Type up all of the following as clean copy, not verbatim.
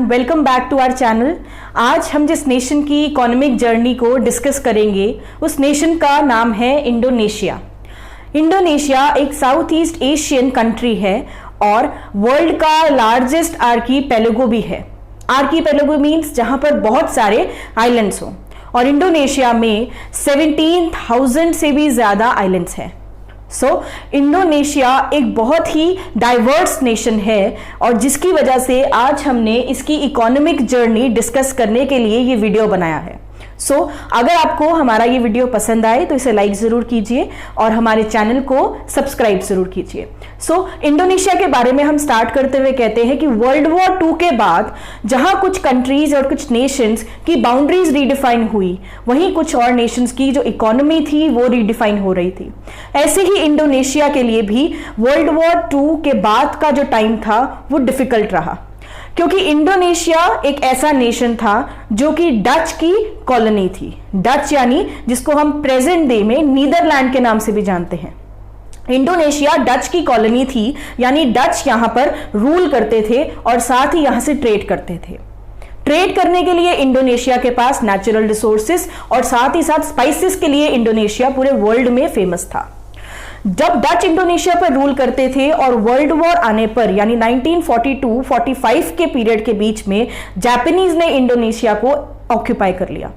Welcome back to our channel. आज हम जिस नेशन की इकोनॉमिक जर्नी को डिस्कस करेंगे उस नेशन का नाम है इंडोनेशिया। इंडोनेशिया एक साउथ ईस्ट एशियन कंट्री है और वर्ल्ड का लार्जेस्ट आर्कीपेलागो भी है। आर्कीपेलागो मीन्स जहां पर बहुत सारे आइलैंड्स हों, और इंडोनेशिया में 17,000 से भी ज़्यादा आइलैंड्स हैं। इंडोनेशिया एक बहुत ही डाइवर्स नेशन है और जिसकी वजह से आज हमने इसकी इकोनॉमिक जर्नी डिस्कस करने के लिए ये वीडियो बनाया है। अगर आपको हमारा ये वीडियो पसंद आए तो इसे लाइक ज़रूर कीजिए और हमारे चैनल को सब्सक्राइब ज़रूर कीजिए। इंडोनेशिया के बारे में हम स्टार्ट करते हुए कहते हैं कि वर्ल्ड वॉर 2 के बाद जहां कुछ कंट्रीज और कुछ नेशंस की बाउंड्रीज रीडिफाइन हुई, वहीं कुछ और नेशंस की जो इकोनॉमी थी वो रीडिफाइन हो रही थी। ऐसे ही इंडोनेशिया के लिए भी वर्ल्ड वॉर 2 के बाद का जो टाइम था वो डिफिकल्ट रहा, क्योंकि इंडोनेशिया एक ऐसा नेशन था जो कि डच की कॉलोनी थी। डच यानी जिसको हम प्रेजेंट डे में नीदरलैंड के नाम से भी जानते हैं। इंडोनेशिया डच की कॉलोनी थी, यानी डच यहां पर रूल करते थे और साथ ही यहां से ट्रेड करते थे। ट्रेड करने के लिए इंडोनेशिया के पास नेचुरल रिसोर्सेस और साथ ही साथ स्पाइसेस के लिए इंडोनेशिया पूरे वर्ल्ड में फेमस था। जब डच इंडोनेशिया पर रूल करते थे और वर्ल्ड वॉर आने पर यानी 1942-45 के पीरियड के बीच में जापानीज ने इंडोनेशिया को ऑक्यूपाई कर लिया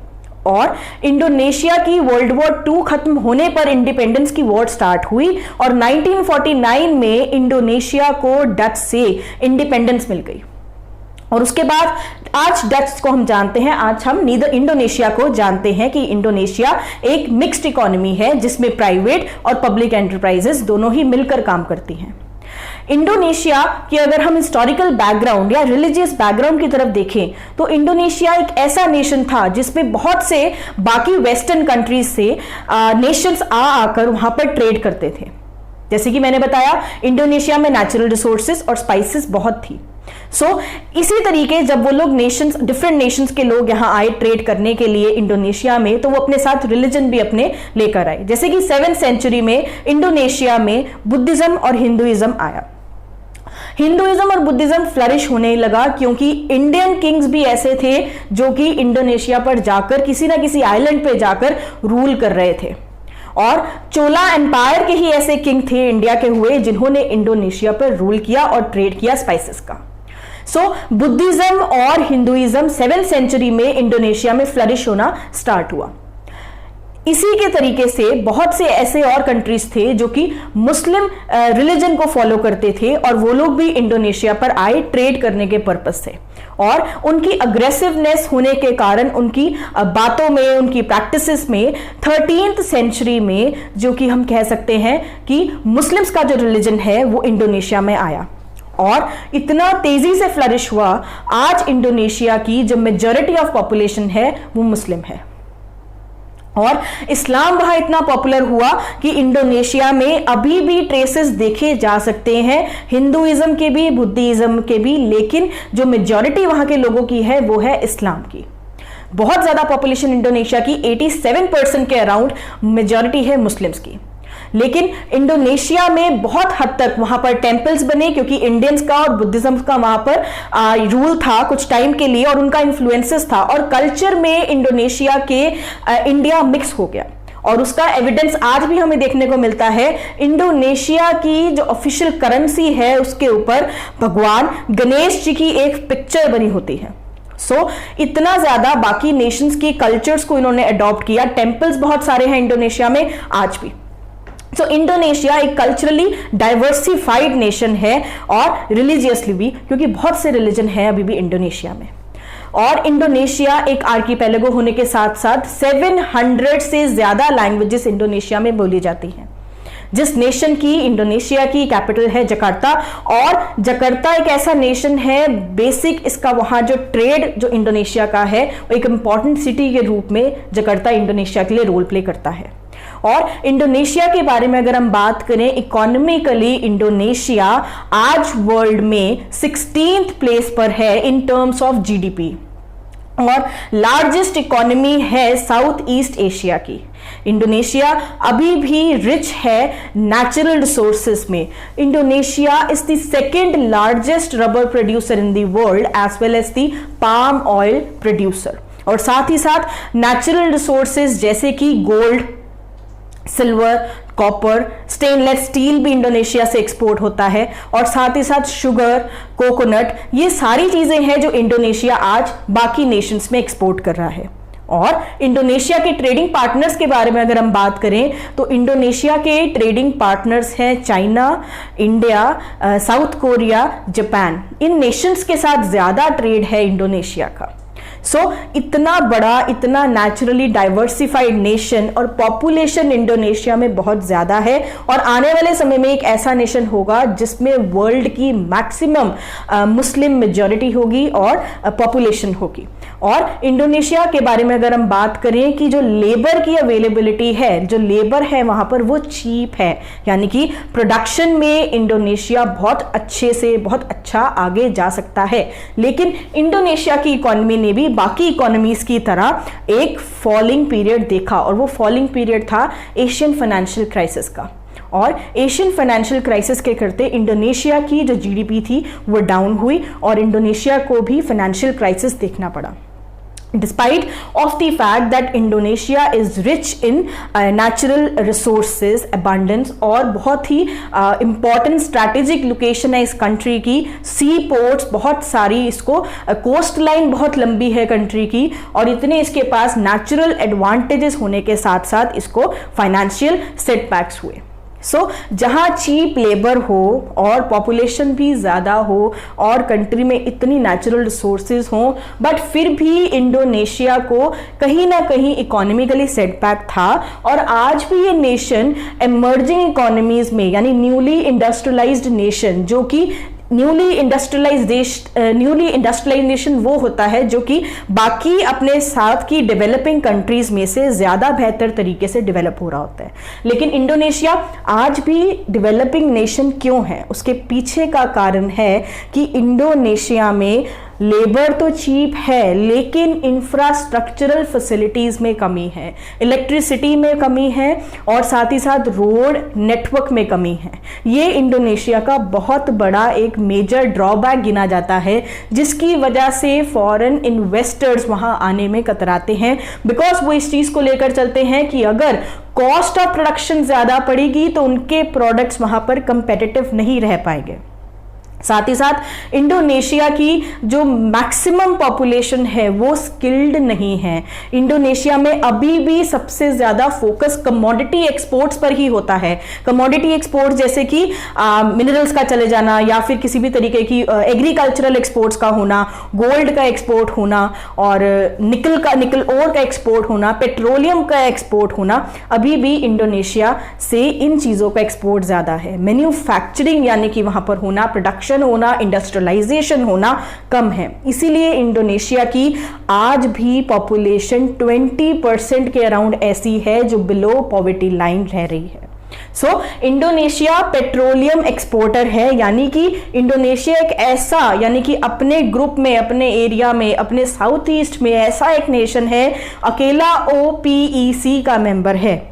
और इंडोनेशिया की वर्ल्ड वॉर 2 खत्म होने पर इंडिपेंडेंस की वॉर स्टार्ट हुई और 1949 में इंडोनेशिया को डच से इंडिपेंडेंस मिल गई। और उसके बाद आज डच को हम जानते हैं, आज हम इंडोनेशिया को जानते हैं कि इंडोनेशिया एक मिक्स्ड इकोनॉमी है जिसमें प्राइवेट और पब्लिक एंटरप्राइजेस दोनों ही मिलकर काम करती हैं। इंडोनेशिया की अगर हम हिस्टोरिकल बैकग्राउंड या रिलीजियस बैकग्राउंड की तरफ देखें तो इंडोनेशिया एक ऐसा नेशन था जिसमें बहुत से बाकी वेस्टर्न कंट्रीज से नेशंस आकर वहां पर ट्रेड करते थे। जैसे कि मैंने बताया, इंडोनेशिया में नेचुरल रिसोर्सेस और स्पाइसेस बहुत थी। इसी तरीके जब वो लोग डिफरेंट नेशंस के लोग यहाँ आए ट्रेड करने के लिए इंडोनेशिया में, तो वो अपने साथ रिलीजन भी अपने लेकर आए। जैसे कि 7th सेंचुरी में इंडोनेशिया में बुद्धिज्म और हिंदुइज्म आया। हिंदुइज्म और बुद्धिज्म फ्लरिश होने लगा क्योंकि इंडियन किंग्स भी ऐसे थे जो कि इंडोनेशिया पर जाकर किसी ना किसी आइलैंड पे जाकर रूल कर रहे थे, और चोला एम्पायर के ही ऐसे किंग थे इंडिया के हुए जिन्होंने इंडोनेशिया पर रूल किया और ट्रेड किया स्पाइसेस का। बुद्धिज्म और हिंदुइज्म 7th सेंचुरी में इंडोनेशिया में फ्लरिश होना स्टार्ट हुआ। इसी के तरीके से बहुत से ऐसे और कंट्रीज थे जो कि मुस्लिम रिलीजन को फॉलो करते थे और वो लोग भी इंडोनेशिया पर आए ट्रेड करने के पर्पस से, और उनकी अग्रेसिवनेस होने के कारण उनकी बातों में, उनकी प्रैक्टिसेस में 13th सेंचुरी में जो कि हम कह सकते हैं कि मुस्लिम्स का जो रिलीजन है वो इंडोनेशिया में आया और इतना तेजी से फ्लरिश हुआ। आज इंडोनेशिया की जो मेजॉरिटी ऑफ पॉपुलेशन है वो मुस्लिम है और इस्लाम वहां इतना पॉपुलर हुआ कि इंडोनेशिया में अभी भी ट्रेसेस देखे जा सकते हैं हिंदुइज्म के भी, बुद्धिज्म के भी, लेकिन जो मेजॉरिटी वहां के लोगों की है वो है इस्लाम की। बहुत ज्यादा पॉपुलेशन इंडोनेशिया की 87% के अराउंड मेजॉरिटी है मुस्लिम्स की। लेकिन इंडोनेशिया में बहुत हद तक वहां पर टेम्पल्स बने क्योंकि इंडियंस का और बुद्धिज्म का वहां पर रूल था कुछ टाइम के लिए और उनका इन्फ्लुएंसेस था, और कल्चर में इंडोनेशिया के इंडिया मिक्स हो गया और उसका एविडेंस आज भी हमें देखने को मिलता है। इंडोनेशिया की जो ऑफिशियल करेंसी है उसके ऊपर भगवान गणेश जी की एक पिक्चर बनी होती है। इतना ज्यादा बाकी नेशंस की कल्चर्स को इन्होंने अडॉप्ट किया। टेम्पल्स बहुत सारे हैं इंडोनेशिया में आज भी। इंडोनेशिया एक कल्चरली डाइवर्सिफाइड नेशन है और रिलीजियसली भी, क्योंकि बहुत से रिलीजन है अभी भी इंडोनेशिया में। और इंडोनेशिया एक आर्कीपेलागो होने के साथ साथ 700 से ज्यादा लैंग्वेजेस इंडोनेशिया में बोली जाती हैं। जिस नेशन की, इंडोनेशिया की कैपिटल है जकार्ता, और जकार्ता एक ऐसा नेशन है बेसिक इसका वहां जो ट्रेड जो इंडोनेशिया का है वो एक इंपॉर्टेंट सिटी के रूप में जकार्ता इंडोनेशिया के लिए रोल प्ले करता है। और इंडोनेशिया के बारे में अगर हम बात करें, इकोनॉमिकली इंडोनेशिया आज वर्ल्ड में 16th प्लेस पर है इन टर्म्स ऑफ जीडीपी और लार्जेस्ट इकोनॉमी है साउथ ईस्ट एशिया की। इंडोनेशिया अभी भी रिच है नेचुरल रिसोर्सेज में। Indonesia is the second largest rubber producer in the world as well as the palm oil producer. और साथ ही साथ नेचुरल रिसोर्सेज जैसे कि gold, silver, copper, stainless steel भी इंडोनेशिया से एक्सपोर्ट होता है। और साथ ही साथ शुगर, कोकोनट, ये सारी चीजें हैं जो इंडोनेशिया आज बाकी नेशंस में एक्सपोर्ट कर रहा है। और इंडोनेशिया के ट्रेडिंग पार्टनर्स के बारे में अगर हम बात करें तो इंडोनेशिया के ट्रेडिंग पार्टनर्स हैं China, India, South Korea, Japan. इन नेशंस के साथ ज्यादा ट्रेड है इंडोनेशिया का। इतना बड़ा, इतना नेचुरली डाइवर्सिफाइड नेशन और पॉपुलेशन इंडोनेशिया में बहुत ज्यादा है और आने वाले समय में एक ऐसा नेशन होगा जिसमें वर्ल्ड की मैक्सिमम मुस्लिम मेजॉरिटी होगी और पॉपुलेशन होगी। और इंडोनेशिया के बारे में अगर हम बात करें कि जो लेबर की अवेलेबिलिटी है, जो लेबर है वहां पर वो चीप है, यानी कि प्रोडक्शन में इंडोनेशिया बहुत अच्छे से बहुत अच्छा आगे जा सकता है। लेकिन इंडोनेशिया की इकोनॉमी ने भी बाकी इकोनॉमीज की तरह एक फॉलिंग पीरियड देखा और वो फॉलिंग पीरियड था एशियन फाइनेंशियल क्राइसिस का। और एशियन फाइनेंशियल क्राइसिस के करते इंडोनेशिया की जो जीडीपी थी वो डाउन हुई और इंडोनेशिया को भी फाइनेंशियल क्राइसिस देखना पड़ा। Despite of the fact that Indonesia is rich in natural resources abundance और बहुत ही important strategic location है इस country की, सी पोर्ट्स बहुत सारी, इसको कोस्ट लाइन बहुत लंबी है कंट्री की और इतने इसके पास नेचुरल एडवांटेजेस होने के साथ साथ इसको फाइनेंशियल सेटबैक्स हुए। जहां चीप लेबर हो और पॉपुलेशन भी ज़्यादा हो और कंट्री में इतनी नेचुरल रिसोर्सेज हो, बट फिर भी इंडोनेशिया को कहीं ना कहीं इकोनॉमिकली सेटबैक था। और आज भी ये नेशन एमर्जिंग इकोनॉमीज में, यानी न्यूली इंडस्ट्रियलाइज्ड नेशन, जो कि न्यूली इंडस्ट्रियलाइजेशन वो होता है जो कि बाकी अपने साथ की डेवलपिंग कंट्रीज में से ज्यादा बेहतर तरीके से डेवलप हो रहा होता है। लेकिन इंडोनेशिया आज भी डेवलपिंग नेशन क्यों है, उसके पीछे का कारण है कि इंडोनेशिया में लेबर तो चीप है लेकिन इंफ्रास्ट्रक्चरल फैसिलिटीज में कमी है, इलेक्ट्रिसिटी में कमी है और साथ ही साथ रोड नेटवर्क में कमी है। ये इंडोनेशिया का बहुत बड़ा एक मेजर ड्रॉबैक गिना जाता है, जिसकी वजह से फॉरेन इन्वेस्टर्स वहां आने में कतराते हैं, बिकॉज वो इस चीज को लेकर चलते हैं कि अगर कॉस्ट ऑफ प्रोडक्शन ज्यादा पड़ेगी तो उनके प्रोडक्ट्स वहां पर कंपेटिटिव नहीं रह पाएंगे। साथ ही साथ इंडोनेशिया की जो मैक्सिमम पॉपुलेशन है वो स्किल्ड नहीं है। इंडोनेशिया में अभी भी सबसे ज्यादा फोकस कमोडिटी एक्सपोर्ट्स पर ही होता है। कमोडिटी एक्सपोर्ट्स जैसे कि मिनरल्स का चले जाना या फिर किसी भी तरीके की एग्रीकल्चरल एक्सपोर्ट्स का होना, गोल्ड का एक्सपोर्ट होना और निकल ओर का एक्सपोर्ट होना, पेट्रोलियम का एक्सपोर्ट होना, अभी भी इंडोनेशिया से इन चीजों का एक्सपोर्ट ज्यादा है। मैन्युफैक्चरिंग यानी कि वहां पर होना, प्रोडक्शन होना, इंडस्ट्रियलाइजेशन होना कम है। इसीलिए इंडोनेशिया की आज भी पॉपुलेशन 20% के अराउंड ऐसी है जो बिलो पॉवर्टी लाइन रह रही है। इंडोनेशिया पेट्रोलियम एक्सपोर्टर है, यानी कि इंडोनेशिया एक ऐसा, यानी कि अपने ग्रुप में, अपने एरिया में, अपने साउथ ईस्ट में ऐसा एक नेशन है, अकेला OPEC का मेंबर है।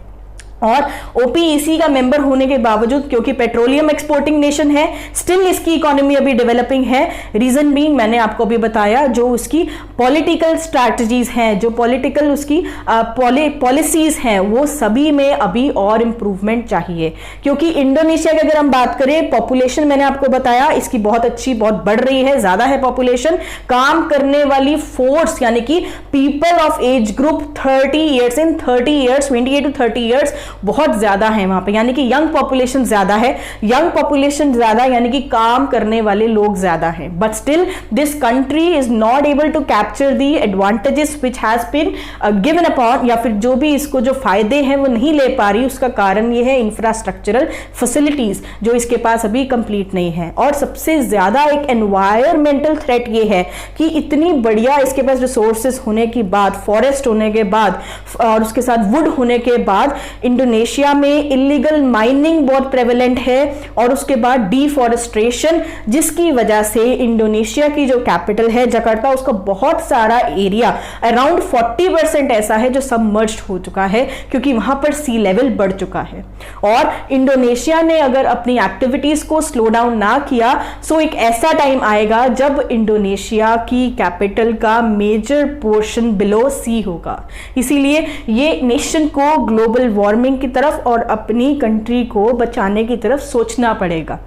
और OPEC का मेंबर होने के बावजूद, क्योंकि पेट्रोलियम एक्सपोर्टिंग नेशन है, स्टिल इसकी इकोनॉमी अभी डेवलपिंग है। रीजन बीइंग मैंने आपको अभी बताया, जो उसकी पॉलिटिकल स्ट्रैटेजीज हैं, जो पॉलिटिकल उसकी पॉलिसीज हैं, वो सभी में अभी और इंप्रूवमेंट चाहिए। क्योंकि इंडोनेशिया की अगर हम बात करें, पॉपुलेशन मैंने आपको बताया इसकी बहुत अच्छी, बहुत बढ़ रही है, ज्यादा है पॉपुलेशन। काम करने वाली फोर्स यानी कि people of age group 30 years, in 30 years 28 to 30 years बहुत ज्यादा है वहां पे, यानी कि यंग पॉपुलेशन ज्यादा है। यंग पॉपुलेशन ज्यादा यानी कि काम करने वाले लोग ज्यादा हैं। But still this country is not able to capture the advantages which has been given upon, या फिर जो भी इसको जो फायदे हैं वो नहीं ले पा रही। उसका कारण ये है इंफ्रास्ट्रक्चरल फैसिलिटीज जो इसके पास अभी कंप्लीट नहीं है। और सबसे ज्यादा एक एनवायरमेंटल थ्रेट ये है कि इतनी बढ़िया इसके पास रिसोर्सेज होने के बाद, फॉरेस्ट होने के बाद और उसके साथ वुड होने के बाद, इंडोनेशिया में इलीगल माइनिंग बहुत प्रेवलेंट है और उसके बाद डिफॉरेस्ट्रेशन, जिसकी वजह से इंडोनेशिया की जो कैपिटल है जकार्ता, उसका बहुत सारा एरिया अराउंड 40% ऐसा है जो सबमर्ज्ड हो चुका है क्योंकि वहां पर सी लेवल बढ़ चुका है। और इंडोनेशिया ने अगर अपनी एक्टिविटीज को स्लो डाउन ना किया सो एक ऐसा टाइम आएगा जब इंडोनेशिया की कैपिटल का मेजर पोर्शन बिलो सी होगा। इसीलिए ये नेशन को ग्लोबल वार्मिंग की तरफ और अपनी कंट्री को बचाने की तरफ सोचना पड़ेगा,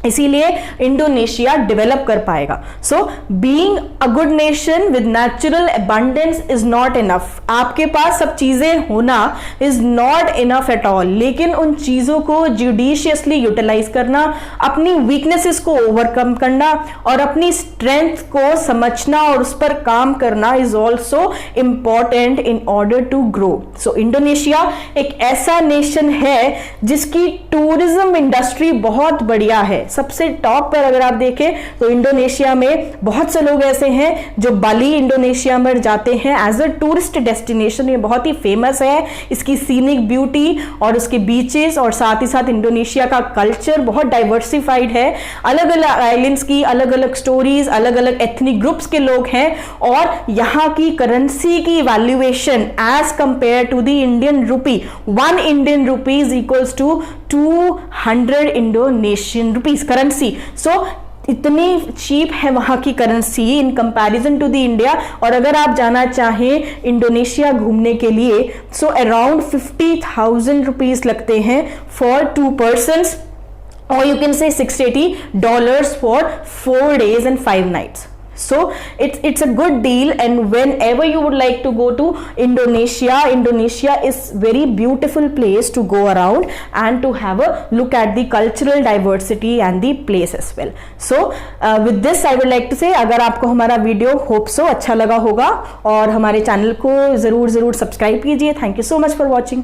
इसीलिए इंडोनेशिया डेवलप कर पाएगा। So being a good nation with natural abundance is not enough. आपके पास सब चीजें होना is not enough at all, लेकिन उन चीजों को जुडिशियसली यूटिलाइज करना, अपनी वीकनेसेस को ओवरकम करना और अपनी स्ट्रेंथ को समझना और उस पर काम करना is also important in order to grow. So Indonesia एक ऐसा नेशन है जिसकी टूरिज्म इंडस्ट्री बहुत बढ़िया है। सबसे टॉप पर अगर आप देखें तो इंडोनेशिया में बहुत से लोग ऐसे हैं जो बाली इंडोनेशिया में जाते हैं एज अ टूरिस्ट डेस्टिनेशन। ये बहुत ही फेमस है, इसकी सीनिक ब्यूटी और उसके बीचेस और साथ ही साथ इंडोनेशिया का कल्चर बहुत डाइवर्सिफाइड है। अलग अलग आइलैंड्स की अलग अलग स्टोरीज, अलग अलग एथनिक ग्रुप्स के लोग हैं और यहाँ की करेंसी की valuation as compare to the Indian rupee, 1 Indian rupees equals to 200 Indonesian rupees currency. So इतनी चीप है वहां की करेंसी in comparison to the India. और अगर आप जाना चाहें इंडोनेशिया घूमने के लिए सो अराउंड 50,000 रुपीज लगते हैं for 2 persons, or you can say $680 for 4 days and 5 nights. So it's a good deal, and whenever you would like to go to Indonesia is very beautiful place to go around and to have a look at the cultural diversity and the place as well. So with this I would like to say, अगर आपको हमारा video hope so अच्छा लगा होगा और हमारे channel को जरूर सब्सक्राइब कीजिए। Thank you so much for watching.